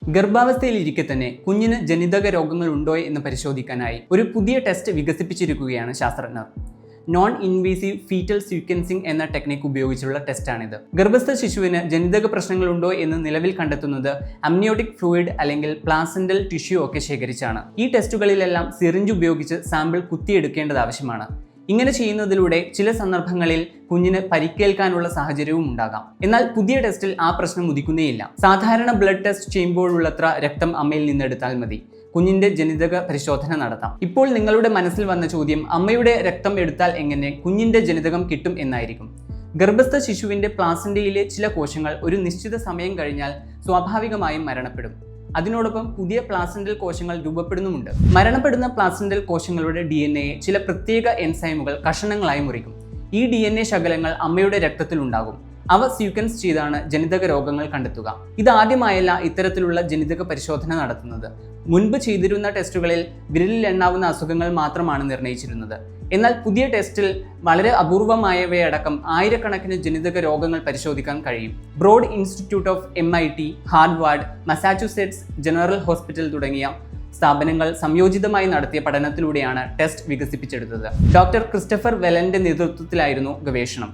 ഗർഭാവസ്ഥയിലിരിക്കെ തന്നെ കുഞ്ഞിന് ജനിതക രോഗങ്ങൾ ഉണ്ടോ എന്ന് പരിശോധിക്കാനായി ഒരു പുതിയ ടെസ്റ്റ് വികസിപ്പിച്ചിരിക്കുകയാണ് ശാസ്ത്രജ്ഞർ. നോൺ ഇൻവേസീവ് ഫീറ്റൽ സീക്വൻസിംഗ് എന്ന ടെക്നിക് ഉപയോഗിച്ചുള്ള ടെസ്റ്റാണിത്. ഗർഭസ്ഥ ശിശുവിന് ജനിതക പ്രശ്നങ്ങളുണ്ടോ എന്ന് നിലവിൽ കണ്ടെത്തുന്നത് അമ്നിയോട്ടിക് ഫ്ലൂയിഡ് അല്ലെങ്കിൽ പ്ലാസെന്റൽ ടിഷ്യൂ ഒക്കെ ശേഖരിച്ചാണ്. ഈ ടെസ്റ്റുകളിലെല്ലാം സിറിഞ്ച് ഉപയോഗിച്ച് സാമ്പിൾ കുത്തിയെടുക്കേണ്ടത് ആവശ്യമാണ്. ഇങ്ങനെ ചെയ്യുന്നതിലൂടെ ചില സന്ദർഭങ്ങളിൽ കുഞ്ഞിന് പരിക്കേൽക്കാനുള്ള സാഹചര്യവും ഉണ്ടാകാം. എന്നാൽ പുതിയ ടെസ്റ്റിൽ ആ പ്രശ്നം ഉദിക്കുന്നേയില്ല. സാധാരണ ബ്ലഡ് ടെസ്റ്റ് ചെയ്യുമ്പോഴുള്ളത്ര രക്തം അമ്മയിൽ നിന്നെടുത്താൽ മതി കുഞ്ഞിന്റെ ജനിതക പരിശോധന നടത്താം. ഇപ്പോൾ നിങ്ങളുടെ മനസ്സിൽ വന്ന ചോദ്യം, അമ്മയുടെ രക്തം എടുത്താൽ എങ്ങനെ കുഞ്ഞിന്റെ ജനിതകം കിട്ടും എന്നായിരിക്കും. ഗർഭസ്ഥ ശിശുവിന്റെ പ്ലാസന്റയിലെ ചില കോശങ്ങൾ ഒരു നിശ്ചിത സമയം കഴിഞ്ഞാൽ സ്വാഭാവികമായും മരണപ്പെടും. അതിനോടൊപ്പം പുതിയ പ്ലാസെന്റൽ കോശങ്ങൾ രൂപപ്പെടുന്നുമുണ്ട്. മരണപ്പെടുന്ന പ്ലാസെന്റൽ കോശങ്ങളുടെ DNA ചില പ്രത്യേക എൻസൈമുകൾ കഷണങ്ങളായി മുറിക്കും. ഈ DNA ശകലങ്ങൾ അമ്മയുടെ രക്തത്തിൽ ഉണ്ടാകും. അവ സീക്വൻസ് ചെയ്താണ് ജനിതക രോഗങ്ങൾ കണ്ടെത്തുക. ഇതാദ്യമായല്ല ഇത്തരത്തിലുള്ള ജനിതക പരിശോധന നടത്തുന്നത്. മുൻപ് ചെയ്തിരുന്ന ടെസ്റ്റുകളിൽ വിരലിൽ എണ്ണാവുന്ന അസുഖങ്ങൾ മാത്രമാണ് നിർണ്ണയിച്ചിരുന്നത്. എന്നാൽ പുതിയ ടെസ്റ്റിൽ വളരെ അപൂർവമായവയടക്കം ആയിരക്കണക്കിന് ജനിതക രോഗങ്ങൾ പരിശോധിക്കാൻ കഴിയും. Broad Institute of MIT, Harvard, Massachusetts General Hospital തുടങ്ങിയ സ്ഥാപനങ്ങൾ സംയോജിതമായി നടത്തിയ പഠനത്തിലൂടെയാണ് ടെസ്റ്റ് വികസിപ്പിച്ചെടുത്തത്. ഡോക്ടർ ക്രിസ്റ്റഫർ വെലന്റെ നേതൃത്വത്തിലായിരുന്നു ഗവേഷണം.